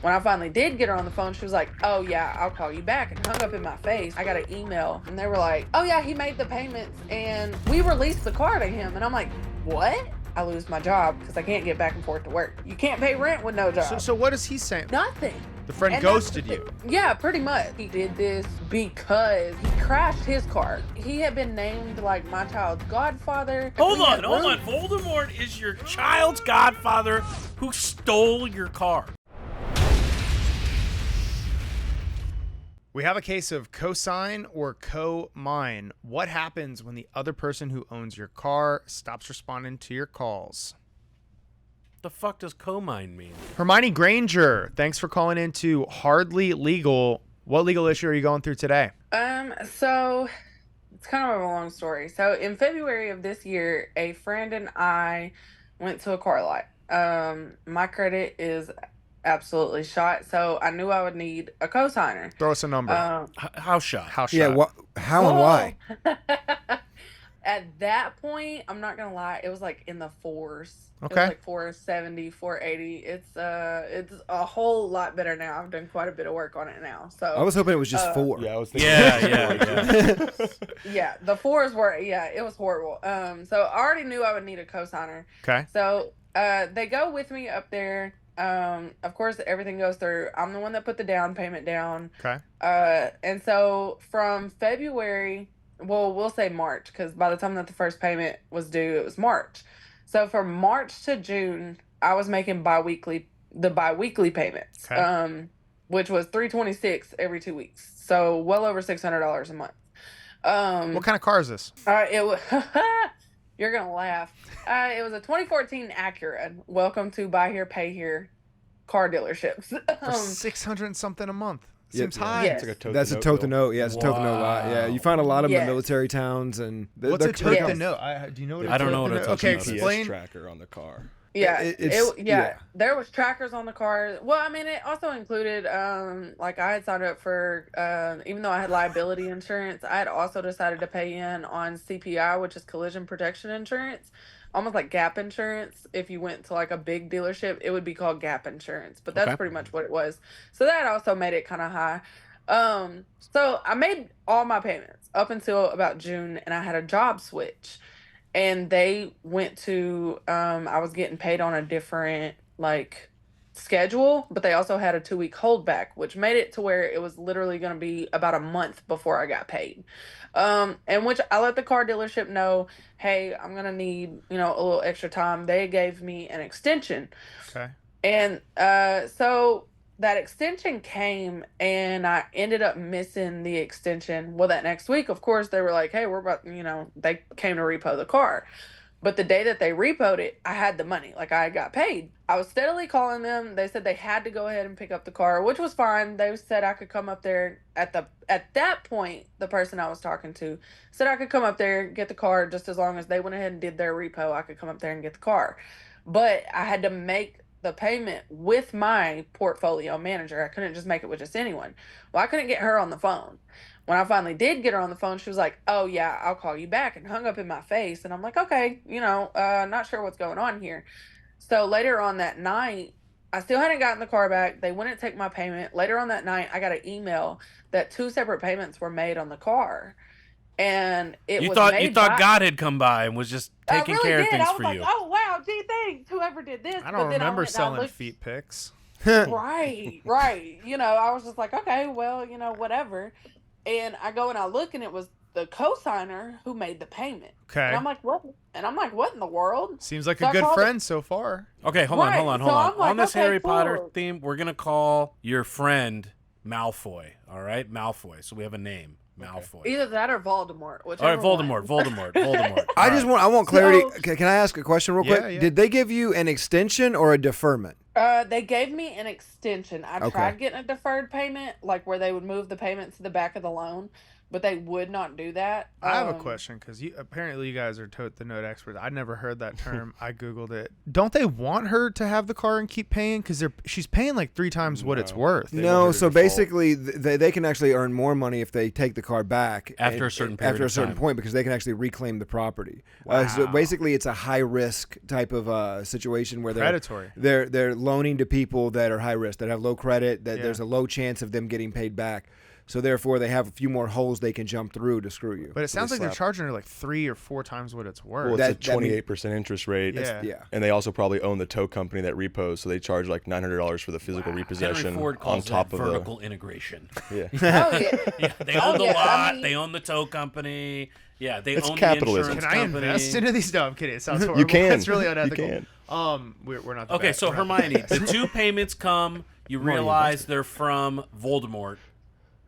When I finally did get her on the phone, she was like, "Oh yeah, I'll call you back," and hung up in my face. I got an email and they were like, "Oh yeah, he made the payments and we released the car to him." And I'm like, "What?" I lose my job because I can't get back and forth to work. You can't pay rent with no job. So what is he saying? Nothing. The friend And ghosted you. Yeah, pretty much. He did this because he crashed his car. He had been named like my child's godfather. Hold on. Voldemort is your child's godfather who stole your car. We have a case of cosign or co-mine. What happens when the other person who owns your car stops responding to your calls? The fuck does co-mine mean? Hermione Granger, thanks for calling into Hardly Legal. What legal issue are you going through today? So it's kind of a long story. So in February of this year, a friend and I went to a car lot. My credit is absolutely shot, so I knew I would need a cosigner. Throw us a number. How shot? How shot? Yeah, how and why? At that point, I'm not gonna lie, it was like in the fours. Okay. It was like 470, 480. It's a whole lot better now. I've done quite a bit of work on it now. So I was hoping it was just 4. Yeah, I was thinking. Yeah. yeah, the fours were, it was horrible. So I already knew I would need a cosigner. Okay. So they go with me up there. Of course, everything goes through. I'm the one that put the down payment down. Okay. And so from February, well, we'll say March, because by the time that the first payment was due, it was March. So from March to June, I was making the biweekly payments, Okay. which was $326 every 2 weeks. So well over $600 a month. What kind of car is this? It was you're gonna laugh. It was a 2014 Acura. Welcome to buy here, pay here car dealerships. For 600 and something a month. Yep. Seems high. Yes. It's like a That's a tote to note. Yeah, it's a tote to note lot. Yeah, you find a lot of them Yes. in military towns and What's a tote Yes. to note? Do you know what a I don't tote know to what a note- tote to Okay, note is. explain. GPS tracker on the car. Yeah, yeah. there was trackers on the car. Well, I mean, it also included, like I had signed up for, even though I had liability insurance, I had also decided to pay in on CPI, which is collision protection insurance, almost like gap insurance. If you went to like a big dealership, it would be called gap insurance, but that's Okay. pretty much what it was. So that also made it kind of high. So I made all my payments up until about June, and I had a job switch. And they went to, I was getting paid on a different, like, schedule, but they also had a 2-week holdback, which made it to where it was literally going to be about a month before I got paid. And which I let the car dealership know, hey, I'm going to need, a little extra time. They gave me an extension. Okay. And so that extension came, and I ended up missing the extension. Well, that next week, of course, they were like, hey, we're about, they came to repo the car. But the day that they repoed it, I had the money. Like, I got paid. I was steadily calling them. They said they had to go ahead and pick up the car, which was fine. They said I could come up there at that point, the person I was talking to said I could come up there, get the car, just as long as they went ahead and did their repo, I could come up there and get the car. But I had to make the payment with my portfolio manager. I couldn't just make it with just anyone. Well, I couldn't get her on the phone. When I finally did get her on the phone, she was like, "Oh yeah, I'll call you back," and hung up in my face. And I'm like, okay, not sure what's going on here. So later on that night, I still hadn't gotten the car back. They wouldn't take my payment. Later on that night, I got an email that 2 separate payments were made on the car. And You thought God had come by and was just taking care of things I was for like, you. oh wow, gee, thanks, whoever did this. I But don't then remember went and I selling looked- feet pics. Right. I was just like, okay, well, whatever. And I go and I look, and it was the cosigner who made the payment. Okay. And I'm like, what? What in the world? Seems like So a I good called friend so far. Okay, hold Right, on. so I'm like, On this okay, Harry Potter cool. theme, we're going to call your friend Malfoy, all right? Malfoy. So we have a name, Malfoy. Either that or Voldemort. All right, Voldemort. I want clarity. So- Can I ask a question real quick? Yeah. Did they give you an extension or a deferment? They gave me an extension. I Okay. tried getting a deferred payment, like where they would move the payment to the back of the loan, but they would not do that. I have a question because apparently you guys are the note experts. I'd never heard that term. I googled it. Don't they want her to have the car and keep paying because she's paying like 3 times what it's worth? No, so basically they can actually earn more money if they take the car back after a certain period after a certain time. point, because they can actually reclaim the property. Wow. So basically, it's a high risk type of situation where predatory. They're loaning to people that are high risk, that have low credit, that there's a low chance of them getting paid back. So therefore, they have a few more holes they can jump through to screw you. But it sounds like they're charging her like 3 or 4 times what it's worth. Well, it's a 28% interest rate. Yeah. And they also probably own the tow company that repos, so they charge like $900 for the physical repossession Henry Ford calls on top that of vertical integration. Yeah. Oh yeah. Yeah, they own the lot. I mean, they own the tow company. Yeah, they It's own capitalism. the Can insurance I company. invest into these? No, I'm kidding. It sounds horrible. You can. It's really unethical. You can. We're not. Okay, so Hermione, the 2 payments come. You realize they're from Voldemort.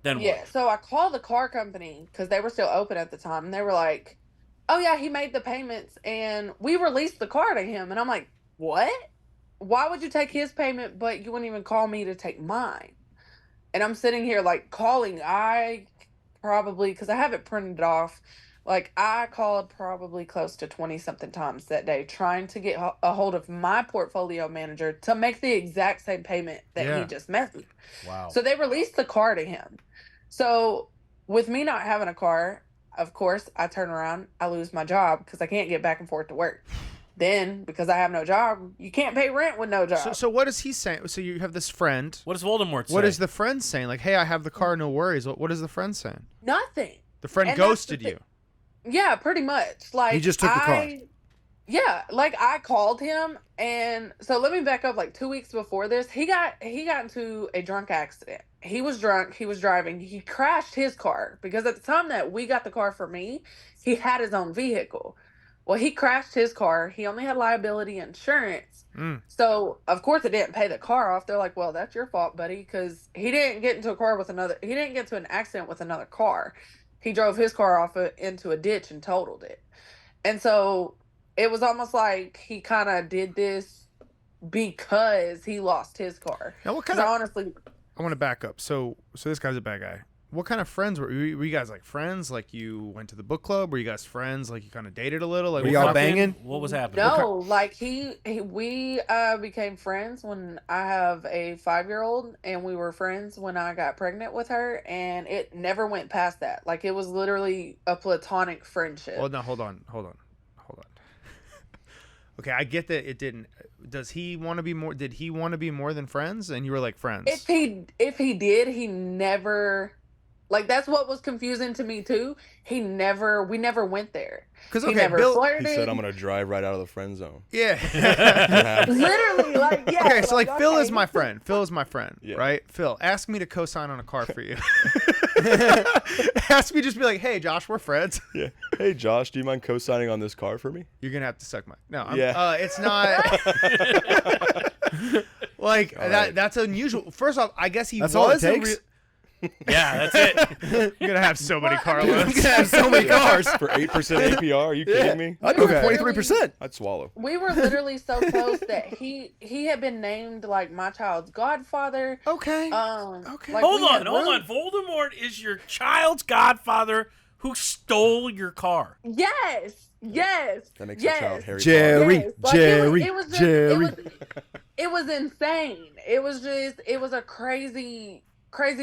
Then what? Yeah, so I called the car company because they were still open at the time, and they were like, "Oh yeah, he made the payments, and we released the car to him." And I'm like, "What? Why would you take his payment, but you wouldn't even call me to take mine?" And I'm sitting here like calling. I probably, because I have it printed off, like I called probably close to 20 something times that day trying to get a hold of my portfolio manager to make the exact same payment that he just made. Wow. So they released the car to him. So with me not having a car, of course, I turn around, I lose my job because I can't get back and forth to work. Then, because I have no job, you can't pay rent with no job. So what is he saying? So you have this friend. What does Voldemort say? What is the friend saying? Like, hey, I have the car, no worries. What is the friend saying? Nothing. The friend And that's ghosted the you. Yeah, pretty much. Like He just took the car. Yeah, like I called him, and so let me back up. Like 2 weeks before this, he got into a drunk accident. He was drunk. He was driving. He crashed his car because at the time that we got the car for me, he had his own vehicle. Well, he crashed his car. He only had liability insurance. So, of course, it didn't pay the car off. They're like, well, that's your fault, buddy, because he didn't get into he didn't get to an accident with another car. He drove his car off into a ditch and totaled it. And so it was almost like he kind of did this because he lost his car. Now, what kind of... I want to back up. So this guy's a bad guy. What kind of friends were you guys? Like friends? Like you went to the book club? Were you guys friends? Like you kind of dated a little? Like Were y'all banging? What was happening? No, like we became friends when I have a 5-year-old, and we were friends when I got pregnant with her, and it never went past that. Like it was literally a platonic friendship. Well, no, hold on. Okay, I get that it didn't. Does he want to be more? Did he want to be more than friends? And you were like friends. If he did, he never. Like that's what was confusing to me too. We never went there. Because he never flirted. He said, "I'm gonna drive right out of the friend zone." Yeah. Literally, like yeah. Okay, so like Phil is my friend. Phil is my friend, Yeah. right? Phil, ask me to co-sign on a car for you. Ask me, just be like, hey, Josh, we're friends. Yeah. Hey, Josh, do you mind co-signing on this car for me? You're gonna have to suck my. No, it's not. like All right. that's unusual. First off, I guess he That's was all it takes? Yeah, that's it. You're gonna have so many car You're loans. gonna have so many cars. For 8% APR? Are you kidding me? I'd do it Okay. for 23%. I'd swallow. We were literally so close that he had been named like my child's godfather. Okay. Okay. Hold on. Voldemort is your child's godfather who stole your car. Yes. That makes your child Harry Jerry, Yes. Like, Jerry, it was just, Jerry. It was insane. It was a crazy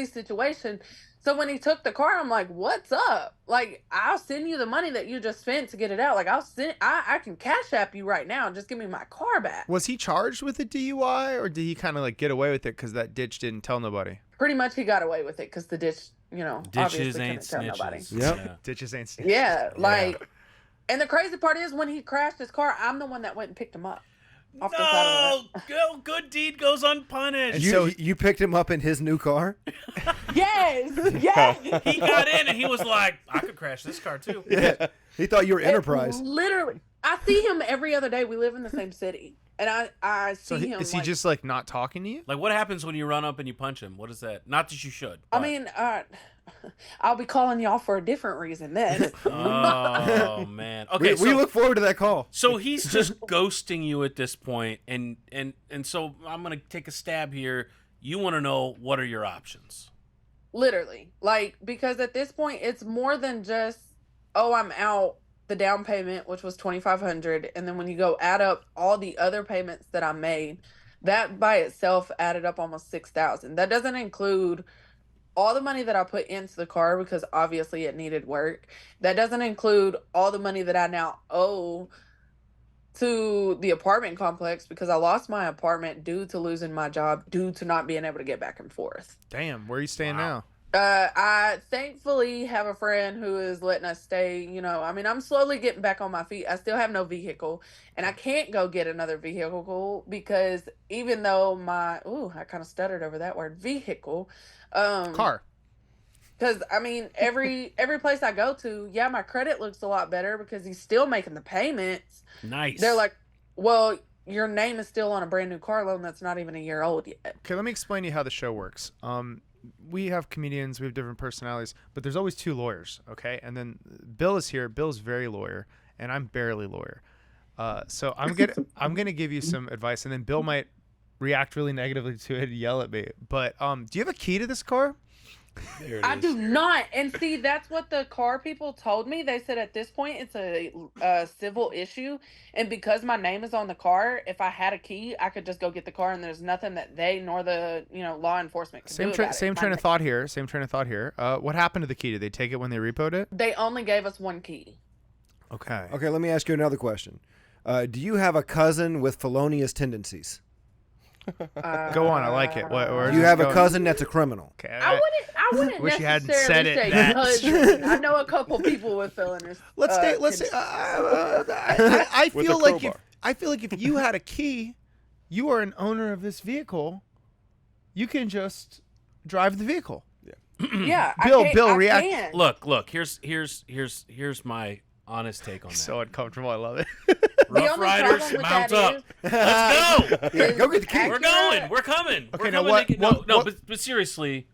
situation. So when he took the car, I'm like, what's up? Like, I'll send you the money that you just spent to get it out. Like, I can cash app you right now. Just give me my car back. Was he charged with a DUI, or did he kind of like get away with it because that ditch didn't tell nobody? Pretty much he got away with it because the ditch, Ditches obviously ain't couldn't tell nobody. snitches. Yep. Yeah. Ditches ain't snitches. Yeah, like, and the crazy part is when he crashed his car, I'm the one that went and picked him up. Off the side of No, good deed goes unpunished. You picked him up in his new car? Yes, yes. He got in and he was like, I could crash this car too. Yeah. He thought you were Enterprise. Literally, I see him every other day. We live in the same city, and I see So him. is he just like not talking to you? Like, what happens when you run up and you punch him? What is that? Not that you should. I but- mean, I'll be calling y'all for a different reason then. Oh man. Okay, We look forward to that call. so he's just ghosting you at this point, and so I'm gonna take a stab here. You want to know what are your options? Literally. Like, because at this point it's more than just, oh, I'm out the down payment, which was 2,500, and then when you go add up all the other payments that I made, that by itself added up almost 6,000. That doesn't include all the money that I put into the car because obviously it needed work. That doesn't include all the money that I now owe to the apartment complex because I lost my apartment due to losing my job, due to not being able to get back and forth. Damn, where are you staying Wow. I thankfully have a friend who is letting us stay. I mean, I'm slowly getting back on my feet. I still have no vehicle, and I can't go get another vehicle because even though I kind of stuttered over that word, vehicle, now? Car. because I mean, every place I go to, yeah, my credit looks a lot better because he's still making the payments. Nice. They're like, well, your name is still on a brand new car loan that's not even a year old yet. Okay, let me explain to you how the show works. We have comedians, we have different personalities, but there's always two lawyers, okay? And then Bill is here. Bill's very lawyer, and I'm barely lawyer. So I'm gonna give you some advice, and then Bill might react really negatively to it and yell at me. But do you have a key to this car? There it I is. do not. And see, that's what the car people told me. They said at this point it's a civil issue. And because my name is on the car, if I had a key, I could just go get the car and there's nothing that they nor the, law enforcement can do about it. Same train of thought here. Same train of thought here. What happened to the key? Did they take it when they repoed it? They only gave us one key. Okay. Okay, let me ask you another question. Do you have a cousin with felonious tendencies? Go on. I like it. Where Do you have a cousin that's a criminal? Okay. I wouldn't Wish you hadn't necessarily said it. say That's- cousin. I know a couple people with felonies. Let's say. I With feel a like crowbar. if you had a key, you are an owner of this vehicle. You can just drive the vehicle. Yeah, Bill, I react. can. Look. Here's my honest take on that. So uncomfortable. I love it. The Rough only Riders, problem with mount that up. Let's go. Yeah, go get the key. We're going. We're coming. Okay, We're now coming what- to get, what- but seriously,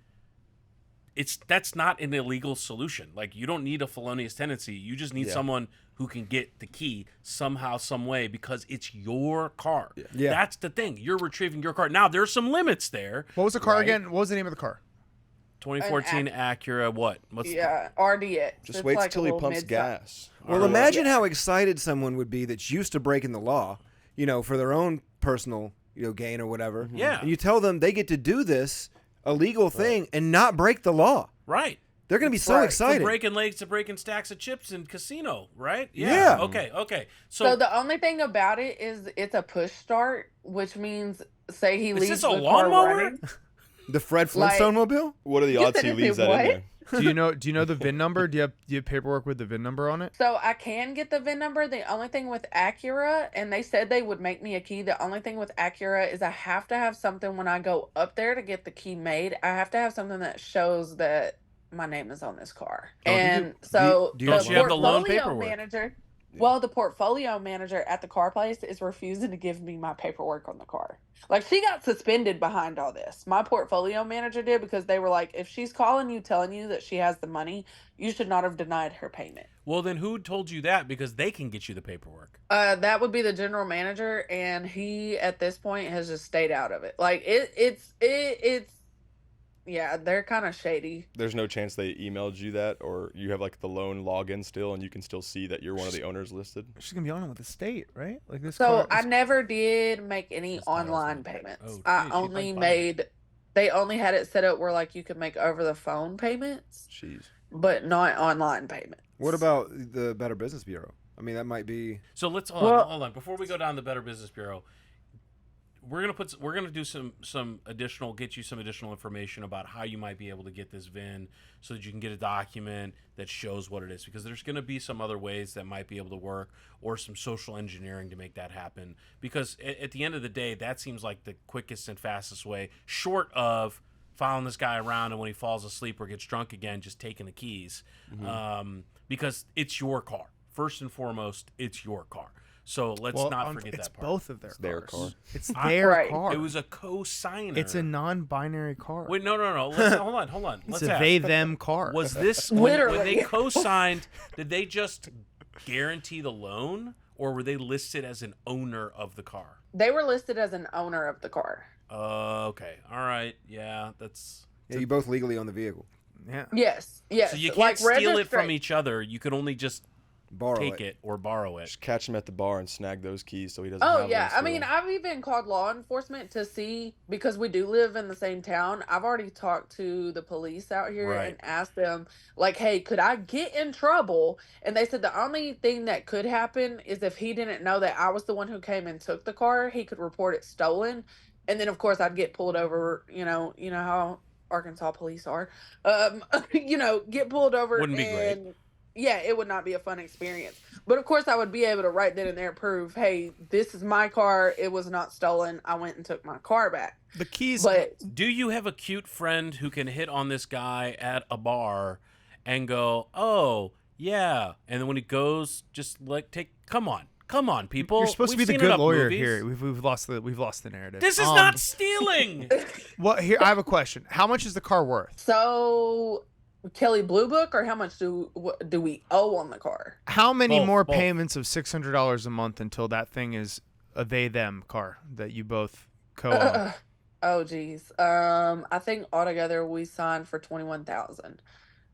that's not an illegal solution. Like, you don't need a felonious tendency. You just need Yeah. someone who can get the key somehow, some way, because it's your car. Yeah. That's the thing. You're retrieving your car. Now, there's some limits there. What was the car Right. again? What was the name of the car? 2014 Acura. What? What's Yeah, RDX. Just It's wait like a till he little pumps mid-size. gas. Well, imagine how excited someone would be that's used to breaking the law, for their own personal, gain or whatever. Yeah. And you tell them they get to do this illegal thing and not break the law. right? They're going to be so Right. excited. From breaking legs to breaking stacks of chips in casino, right? Yeah. Okay. So the only thing about it is it's a push start, which means say he Is leaves this the a car lawnmower? running. The Fred Like- Flintstone mobile? What are the You odds said he if leaves it that in what? there? Do you know the VIN number? Do you have paperwork with the VIN number on it? So I can get the VIN number. The only thing with Acura, and they said they would make me a key. The only thing with Acura is I have to have something when I go up there to get the key made. I have to have something that shows that my name is on this car. Oh, do you- And so do you Don't you have the loan portfolio paperwork? manager. Well, the portfolio manager at the car place is refusing to give me my paperwork on the car. Like, she got suspended behind all this. My portfolio manager did because they were like, if she's calling you telling you that she has the money, you should not have denied her payment. Well, then who told you that? Because they can get you the paperwork. That would be the general manager, and he at this point has just stayed out of it. Like it's yeah, they're kind of shady. There's no chance they emailed you that, or you have like the loan login still, and you can still see that you're one of the owners listed. She's gonna be on it with the state, right? Like this. So car, I never did make any That's not online awesome. payments. Oh, I geez, she only might buy made. They only had it set up where like you could make over the phone payments, Jeez. but not online payments. What about the Better Business Bureau? I mean, that might be. So let's Well- hold on. Before we go down the Better Business Bureau, we're gonna do some additional, get you some additional information about how you might be able to get this VIN so that you can get a document that shows what it is, because there's gonna be some other ways that might be able to work, or some social engineering to make that happen. Because at the end of the day, that seems like the quickest and fastest way, short of following this guy around and when he falls asleep or gets drunk again, just taking the keys. Because it's your car. First and foremost, it's your car. So let's not forget it's that part. both of their It's their cars. car. It's their Right. car. It was a co-signer. It's a non-binary car. Wait, no. Hold on. It's Let's a ask. they-them car. Was this when Literally. they co-signed? Did they just guarantee the loan, or were they listed as an owner of the car? They were listed as an owner of the car. Okay. All right. Yeah, Yeah, you both legally own the vehicle. Yeah. Yes. So you can't steal it from each other. You could only just take it or borrow it. Just catch him at the bar and snag those keys so he doesn't Oh have yeah, them. I mean, I've even called law enforcement to see, because we do live in the same town. I've already talked to the police out here and asked them, like, hey, could I get in trouble? And they said the only thing that could happen is if he didn't know that I was the one who came and took the car, he could report it stolen, and then of course I'd get pulled over. You know how Arkansas police are. Get pulled over. Wouldn't be great. Yeah, it would not be a fun experience. But of course, I would be able to right then and there prove, hey, this is my car. It was not stolen. I went and took my car back. The keys. But do you have a cute friend who can hit on this guy at a bar and go, oh, yeah. And then when he goes, just like come on, people. You're supposed to be the good lawyer here. We've lost the narrative. This is not stealing. Well, here I have a question. How much is the car worth? So Kelly Blue Book, or how much do we owe on the car? How many more payments of $600 a month until that thing is a they-them car that you both co-own? Oh geez. I think altogether we signed for $21,000,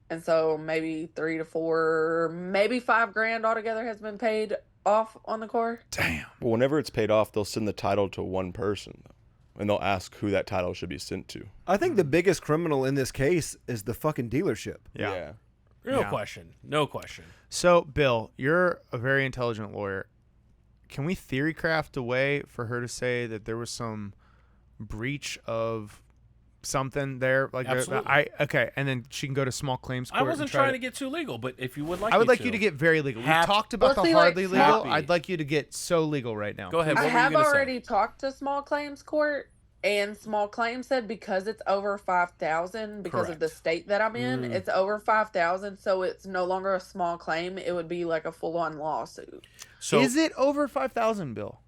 and so maybe 3 to 4, maybe $5,000 altogether has been paid off on the car. Damn. Well, whenever it's paid off, they'll send the title to one person, and they'll ask who that title should be sent to. I think the biggest criminal in this case is the fucking dealership. Yeah. No question. No question. So, Bill, you're a very intelligent lawyer. Can we theory craft a way for her to say that there was some breach of something there? Like, absolutely. Okay, and then she can go to small claims court. I wasn't trying to get too legal, but if you would like, I would like you to get very legal. We talked about the hardly legal. I'd like you to get so legal right now. Go ahead. I have already talked to small claims court, and small claims said because it's over 5,000, because of the state that I'm in, it's over 5,000, so it's no longer a small claim. It would be like a full-on lawsuit. So is it over 5,000, Bill?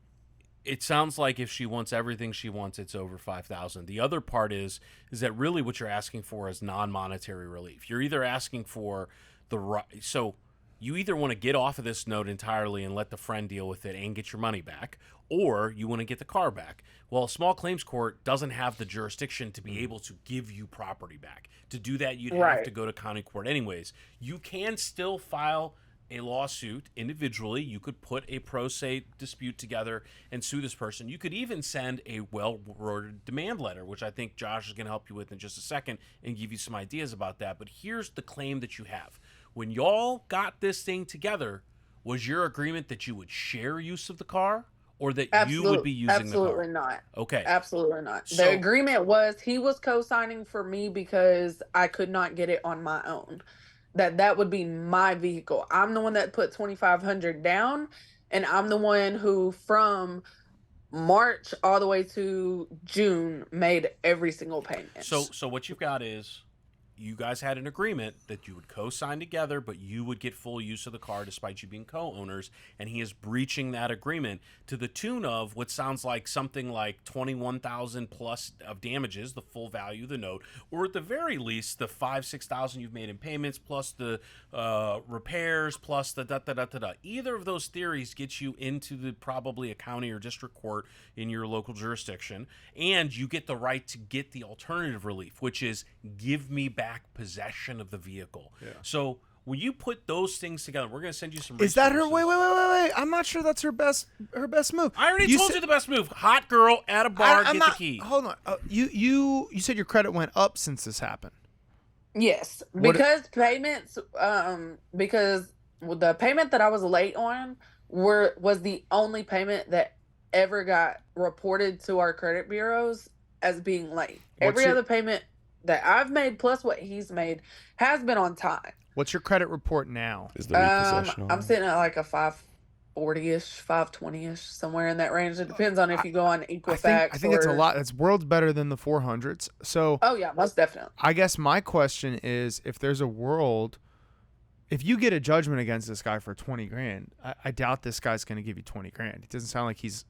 It sounds like if she wants everything she wants, it's over 5,000. The other part is that really what you're asking for is non-monetary relief. You're either asking for the right, so you either want to get off of this note entirely and let the friend deal with it and get your money back, or you want to get the car back. Well, a small claims court doesn't have the jurisdiction to be able to give you property back. To do that, you'd have to go to county court anyways. You can still file a lawsuit individually. You could put a pro se dispute together and sue this person. You could even send a well-worded demand letter, which I think Josh is going to help you with in just a second and give you some ideas about that. But here's the claim that you have. When y'all got this thing together, was your agreement that you would share use of the car, or that you would be using the car? Absolutely not. Okay. Absolutely not. The agreement was he was co-signing for me because I could not get it on my own. That would be my vehicle. I'm the one that put $2,500 down, and I'm the one who from March all the way to June made every single payment. So what you've got is you guys had an agreement that you would co-sign together, but you would get full use of the car despite you being co-owners, and he is breaching that agreement to the tune of what sounds like something like $21,000 plus of damages, the full value of the note, or at the very least the $5,000-6,000 you've made in payments plus the repairs plus the da-da-da-da-da. Either of those theories gets you into probably a county or district court in your local jurisdiction, and you get the right to get the alternative relief, which is give me back possession of the vehicle. Yeah. So when you put those things together, we're going to send you some resources. Is that her? Wait. I'm not sure that's her best move. I already told you the best move. Hot girl at a bar, get the key. Hold on. You said your credit went up since this happened. Yes, because payments, because the payment that I was late on was the only payment that ever got reported to our credit bureaus as being late. Every other payment that I've made plus what he's made has been on time. What's your credit report now? Is the repossession I'm sitting at like a 540-ish, 520-ish, somewhere in that range. It depends on if you go on Equifax. I think it's a lot. It's worlds better than the 400s. So oh yeah, most definitely. I guess my question is, if there's a world, if you get a judgment against this guy for $20,000, I doubt this guy's going to give you $20,000. It doesn't sound like he has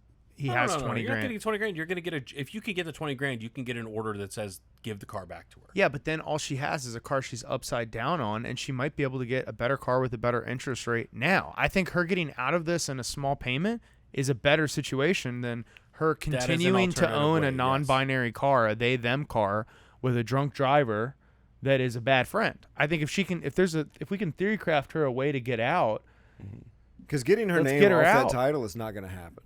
$20,000. You're not getting $20,000. You're going to get if you can get the $20,000, you can get an order that says give the car back to her. Yeah, but then all she has is a car she's upside down on, and she might be able to get a better car with a better interest rate now. I think her getting out of this in a small payment is a better situation than her continuing to own a non-binary car, a they-them car, with a drunk driver that is a bad friend. I think if we can theory craft her a way to get out, because getting her let's name get her off out. that title is not going to happen.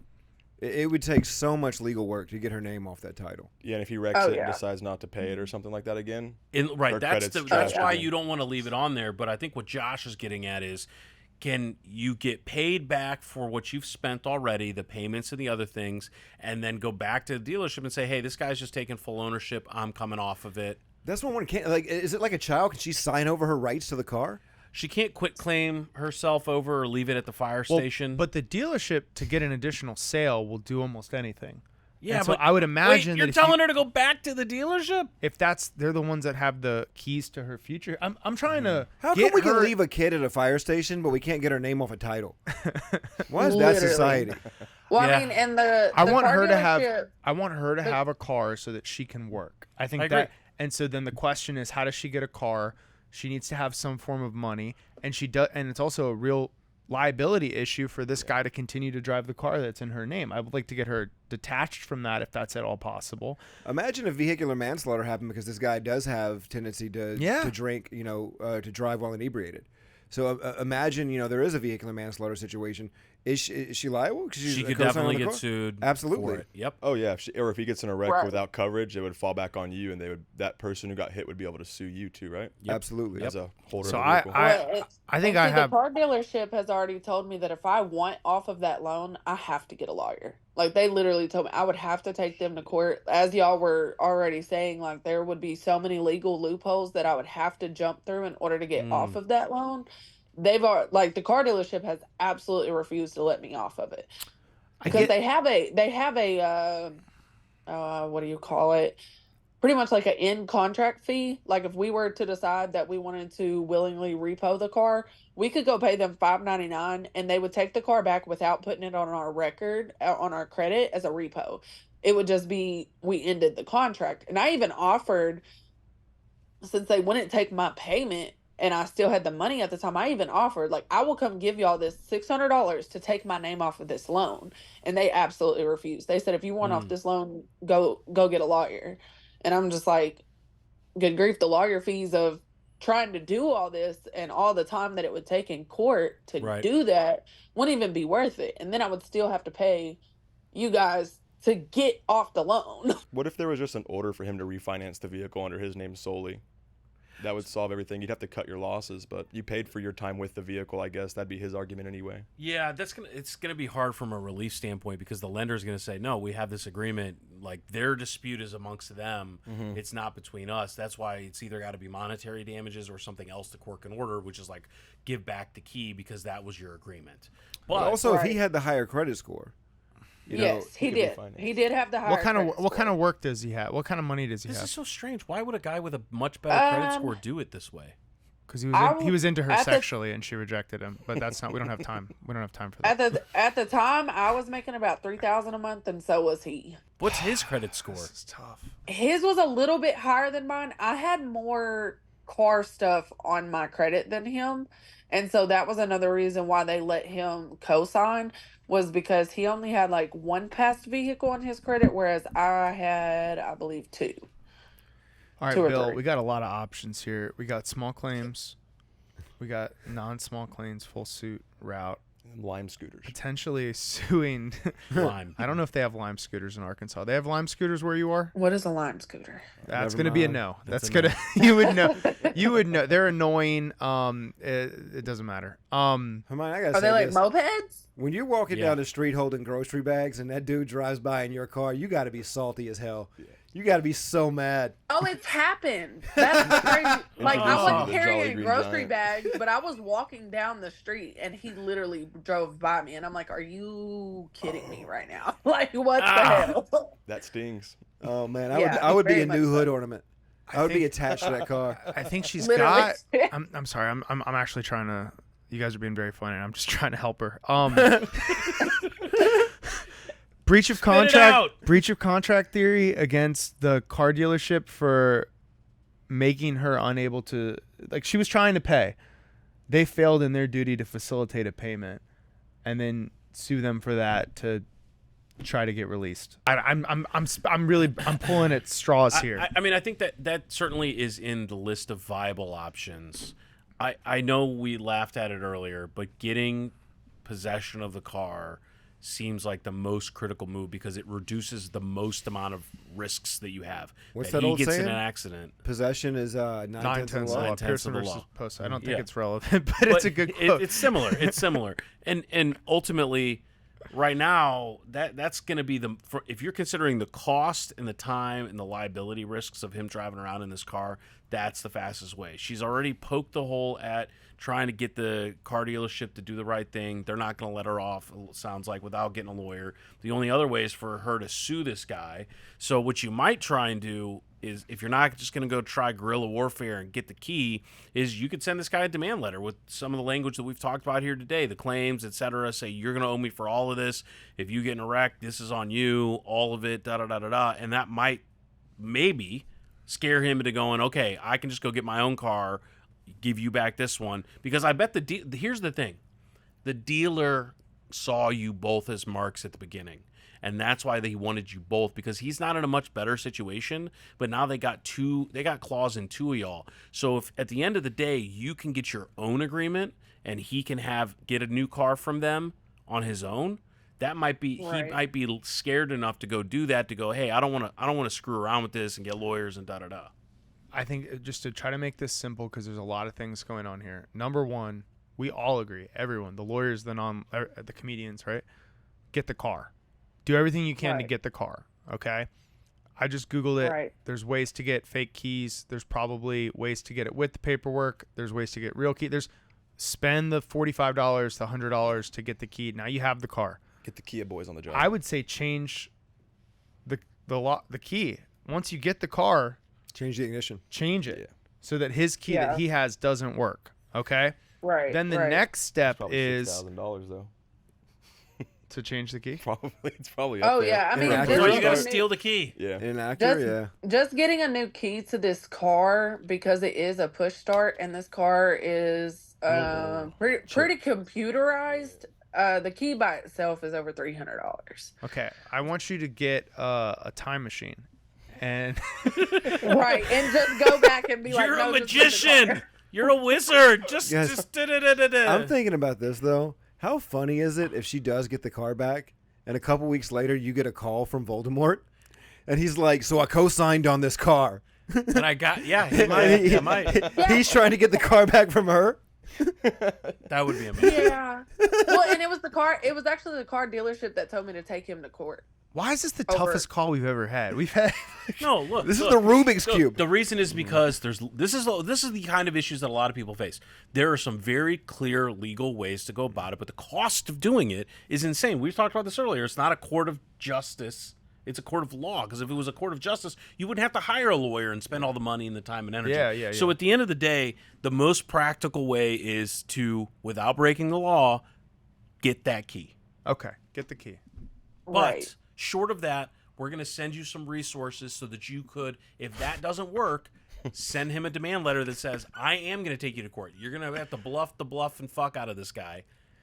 It would take so much legal work to get her name off that title. Yeah, and if he wrecks it and decides not to pay it or something like that again, Right, that's why again. you don't want to leave it on there. But I think what Josh is getting at is, can you get paid back for what you've spent already, the payments and the other things, and then go back to the dealership and say, hey, this guy's just taking full ownership. I'm coming off of it. That's one can't, like, is it like a child? Can she sign over her rights to the car? She can't quit claim herself over or leave it at the fire station. But the dealership, to get an additional sale, will do almost anything. Yeah, and so but I would imagine wait, you're that telling her to go back to the dealership? If they're the ones that have the keys to her future. I'm trying to. How come we can leave a kid at a fire station, but we can't get her name off a title? Why is that society? Well, Yeah. I mean, and the I want car her to have. dealership- I want her to have a car so that she can work. I think agree. that. And so then the question is, how does she get a car? She needs to have some form of money, and she does. And it's also a real liability issue for this guy to continue to drive the car that's in her name. I would like to get her detached from that if that's at all possible. Imagine if vehicular manslaughter happened because this guy does have tendency to drink, to drive while inebriated. So imagine, there is a vehicular manslaughter situation. Is she liable? She could definitely get sued. Absolutely. For it. Yep. oh yeah, if he gets in a wreck without coverage, it would fall back on you, and that person who got hit would be able to sue you too, right? Absolutely. As a holder So of the vehicle. I think the car dealership has already told me that if I want off of that loan, I have to get a lawyer. Like, they literally told me I would have to take them to court. As y'all were already saying, like, there would be so many legal loopholes that I would have to jump through in order to get off of that loan. The car dealership has absolutely refused to let me off of it because they have a what do you call it? Pretty much like an in contract fee. Like, if we were to decide that we wanted to willingly repo the car, we could go pay them $5.99 and they would take the car back without putting it on our record, on our credit as a repo. It would just be, we ended the contract. And I even offered, since they wouldn't take my payment, and I still had the money at the time, I even offered, like, I will come give y'all this $600 to take my name off of this loan. And they absolutely refused. They said, if you want off this loan, go get a lawyer. And I'm just like, good grief, the lawyer fees of trying to do all this and all the time that it would take in court to do that wouldn't even be worth it. And then I would still have to pay you guys to get off the loan. What if there was just an order for him to refinance the vehicle under his name solely? That would solve everything. You'd have to cut your losses, but you paid for your time with the vehicle, I guess. That'd be his argument anyway. Yeah, it's gonna be hard from a relief standpoint because the lender's gonna say, no, we have this agreement. Like, their dispute is amongst them. Mm-hmm. It's not between us. That's why it's either got to be monetary damages or something else the court can order, which is like, give back the key because that was your agreement. But also, if he had the higher credit score. Yes, he did. He did have the higher. What kind of work does he have? What kind of money does he have? This is so strange. Why would a guy with a much better credit score do it this way? Because he was into her sexually and she rejected him. But that's not. We don't have time. We don't have time for that. At the time, I was making about $3,000 a month, and so was he. What's his credit score? This is tough. His was a little bit higher than mine. I had more car stuff on my credit than him, and so that was another reason why they let him co-sign, was because he only had like one past vehicle on his credit, whereas I had, I believe, two. All right, Bill, we got a lot of options here. We got small claims. We got non-small claims, full suit route. Lime scooters. Potentially suing. Lime. I don't know if they have Lime scooters in Arkansas. They have Lime scooters where you are? What is a Lime scooter? That's going to be a no. That's going to, you would know. You would know. They're annoying. It doesn't matter. Hermione, I gotta Are they like mopeds? When you're walking down the street holding grocery bags and that dude drives by in your car, you got to be salty as hell. Yeah. You got to be so mad. Oh, it's happened. That's crazy. Like, I wasn't carrying grocery Giant. bags, but I was walking down the street and he literally drove by me. And I'm like, are you kidding me right now? Like, what the hell? That stings. Oh, man. I would be a new hood ornament. I would be attached to that car. I think she's Literally. got. I'm sorry. I'm actually trying to. You guys are being very funny. I'm just trying to help her. Breach of contract theory against the car dealership for making her unable to, like, she was trying to pay. They failed in their duty to facilitate a payment and then sue them for that to try to get released. I'm pulling at straws here. I mean, I think that certainly is in the list of viable options. I know we laughed at it earlier, but getting possession of the car seems like the most critical move because it reduces the most amount of risks that you have. What's that old saying? He gets saying? in an accident. Possession is 9/10 of the law. Pearson of the versus law. Post. I don't think it's relevant, but it's a good quote. It's similar. It's similar. And ultimately, right now, that's going to be if you're considering the cost and the time and the liability risks of him driving around in this car, that's the fastest way. She's already poked the hole at trying to get the car dealership to do the right thing. They're not going to let her off, it sounds like, without getting a lawyer. The only other way is for her to sue this guy. So what you might try and do is, if you're not just going to go try guerrilla warfare and get the key, is you could send this guy a demand letter with some of the language that we've talked about here today, the claims, etc. Say, you're going to owe me for all of this. If you get in a wreck, this is on you, all of it, da-da-da-da-da. And that might maybe scare him into going, okay, I can just go get my own car, give you back this one. Because I bet here's the thing. The dealer saw you both as marks at the beginning. And that's why they wanted you both, because he's not in a much better situation. But now they got claws in two of y'all. So if at the end of the day you can get your own agreement and he can get a new car from them on his own, that might be Right. he might be scared enough to go do that, to go, hey, I don't want to screw around with this and get lawyers and da da da. I think just to try to make this simple, because there's a lot of things going on here. Number one, we all agree, everyone, the lawyers, the comedians, right? Get the car. Do everything you can to get the car, okay? I just Googled it. Right. There's ways to get fake keys. There's probably ways to get it with the paperwork. There's ways to get real key. Spend the $45 to $100 to get the key. Now you have the car. Get the Kia boys on the job. I would say change the key. Once you get the car, Change the ignition. change it Yeah. so that his key that he has doesn't work. Okay. Right. Then the right. next step Probably is $6,000 though. to change the key. It's probably up Oh there. yeah, I mean, Inaccurate. Or just you got to getting a steal the key. Yeah. Inaccurate, just getting a new key to this car, because it is a push start and this car is pretty computerized. The key by itself is over $300. Okay. I want you to get a time machine and Right, and just go back and be like, You're no, a just put the magician. car. You're a wizard. Just Yes. da-da-da-da-da. I'm thinking about this, though. How funny is it if she does get the car back and a couple weeks later you get a call from Voldemort and he's like, so I co-signed on this car. And I got, he might. I might. He's trying to get the car back from her. That would be amazing. Yeah. Well, and it was actually the car dealership that told me to take him to court. why is this the Over. toughest call we've ever had? We've had No, look. This is look. the Rubik's So, Cube. the reason is because this is the kind of issues that a lot of people face. There are some very clear legal ways to go about it, but the cost of doing it is insane. We've talked about this earlier. It's not a court of justice. It's a court of law, because if it was a court of justice, you wouldn't have to hire a lawyer and spend all the money and the time and energy. Yeah. So at the end of the day, the most practical way is to, without breaking the law, get that key. Okay, get the key. But Right. short of that, we're going to send you some resources so that you could, if that doesn't work, send him a demand letter that says, I am going to take you to court. You're going to have to bluff and fuck out of this guy.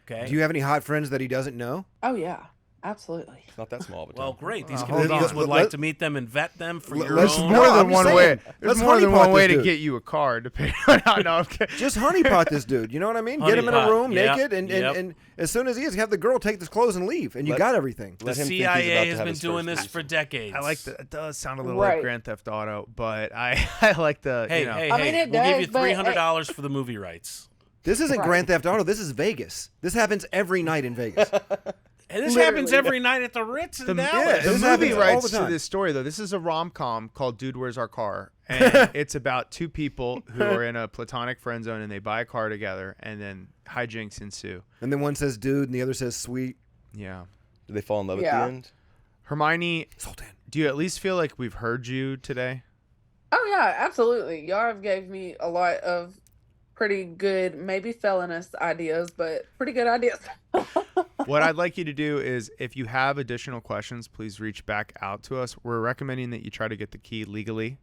Okay? Do you have any hot friends that he doesn't know? Oh yeah, absolutely. It's not that small of a Well, town. great. These hold comedians on. would Let- like to meet them and vet them for your let's own. No, More I'm than one saying, way. There's let's more than one honeypot way this to dude. get you a car. Depending on no, I'm kidding. Just honeypot this dude. You know what I mean? Get him in a Honeypot. room Yep. naked, and as soon as he is, have the girl take his clothes and leave, and you Let- got everything. The Let him think he's about CIA to has have been his doing first this for decades. I like the. It does sound a little Right. like Grand Theft Auto, but I like the. Hey, you know, hey, I hey! mean, it We'll give does, you but, $300 for the movie rights. This isn't Right. Grand Theft Auto. This is Vegas. This happens every night in Vegas. And this Literally. happens every night at the Ritz in The, Dallas. the This movie happens all rights the to time. this story, though. This is a rom-com called Dude, Where's Our Car? And it's about two people who are in a platonic friend zone, and they buy a car together, and then hijinks ensue. And then one says dude, and the other says sweet. Yeah. Did they fall in love at Yeah. the end? Hermione, Sultan. do you at least feel like we've heard you today? Oh yeah, absolutely. Y'all have gave me a lot of pretty good, maybe felonious ideas, but pretty good ideas. What I'd like you to do is, if you have additional questions, please reach back out to us. We're recommending that you try to get the key legally.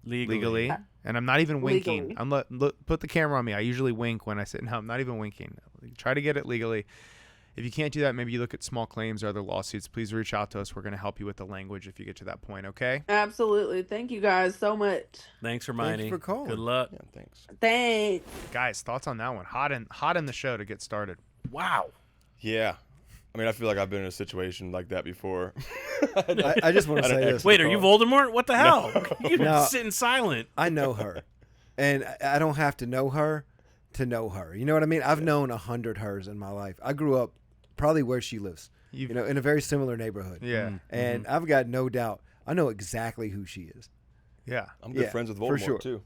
And I'm not even winking. Legally. Put the camera on me. I usually wink when I sit. No, I'm not even winking. Try to get it legally. If you can't do that, maybe you look at small claims or other lawsuits. Please reach out to us. We're going to help you with the language if you get to that point, okay? Absolutely. Thank you guys so much. Thanks, Hermione. Thank you for calling. Good luck. Yeah, thanks. Thanks. Guys, thoughts on that one? Hot in the show to get started. Wow. Yeah. I mean, I feel like I've been in a situation like that before. I just want to say this. Wait, are you Voldemort? What the hell? You've been No. sitting silent. I know her, and I don't have to know her to know her. You know what I mean? I've known 100 hers in my life. I grew up probably where she lives, in a very similar neighborhood. Yeah. And I've got no doubt. I know exactly who she is. Yeah. I'm good Yeah, friends with for Voldemort, sure. too.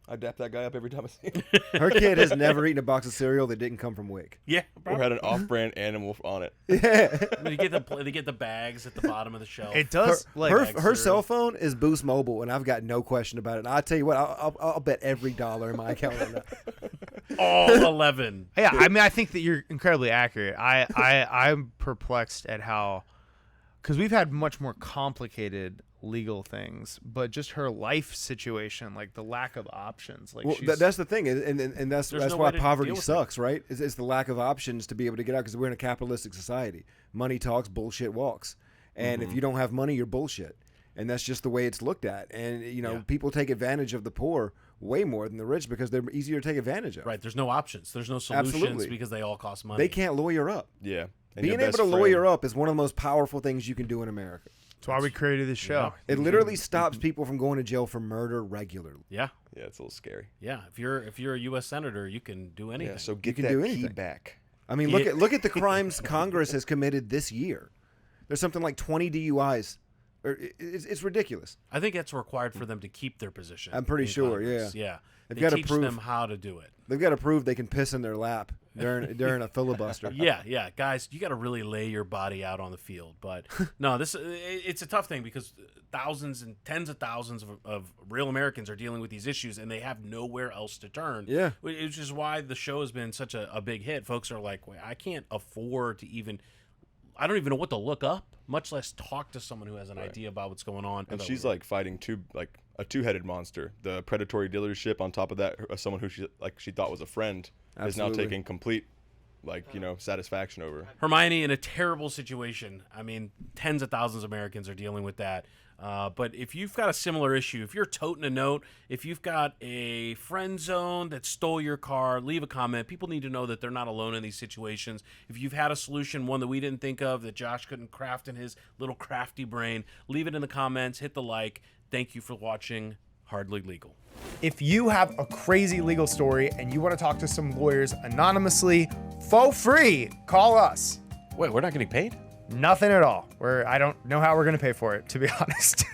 I dap that guy up every time I see him. Her kid has never eaten a box of cereal that didn't come from Wick. Yeah. Or had an off-brand animal on it. Yeah. They get the bags at the bottom of the shelf. It does. Her cell phone is Boost Mobile, and I've got no question about it. And I tell you what, I'll bet every dollar in my account on that. All 11. Yeah, I mean, I think that you're incredibly accurate. I'm perplexed at how, because we've had much more complicated legal things, but just her life situation, like the lack of options. Like, Well, that's the thing, and that's There's no why way to poverty deal with sucks, right? It's the lack of options to be able to get out because we're in a capitalistic society. Money talks, bullshit walks, and if you don't have money, you're bullshit, and that's just the way it's looked at. And people take advantage of the poor way more than the rich because they're easier to take advantage of. Right. There's no options. There's no solutions Absolutely. because they all cost money. They can't lawyer up. Yeah. And Being your able best to lawyer friend- up is one of the most powerful things you can do in America. That's why we created this show. It literally stops people from going to jail for murder regularly. Yeah. Yeah, it's a little scary. Yeah. If you're a U.S. senator, you can do anything. Yeah, so get can that do key anything. back. I mean, Yeah. look at the crimes Congress has committed this year. There's something like 20 DUIs. It's ridiculous. I think that's required for them to keep their position. I'm pretty in sure, Congress. yeah. Yeah. They've They gotta teach prove- them how to do it. They've got to prove they can piss in their lap during a filibuster. Yeah, guys, you got to really lay your body out on the field. But no, it's a tough thing because thousands and tens of thousands of real Americans are dealing with these issues, and they have nowhere else to turn. Yeah. Which is why the show has been such a big hit. Folks are like, wait, I can't afford to even. I don't even know what to look up, much less talk to someone who has an idea about what's going on. And she's like fighting a two-headed monster. The predatory dealership on top of that, someone who she thought was a friend is now Absolutely. taking complete satisfaction over. Hermione in a terrible situation. I mean, tens of thousands of Americans are dealing with that. But if you've got a similar issue, if you're toting a note, if you've got a friend zone that stole your car, leave a comment. People need to know that they're not alone in these situations. If you've had a solution, one that we didn't think of, that Josh couldn't craft in his little crafty brain, leave it in the comments, hit the like. Thank you for watching Hardly Legal. If you have a crazy legal story and you want to talk to some lawyers anonymously, for free, call us. Wait, we're not getting paid? Nothing at all. I don't know how we're going to pay for it, to be honest.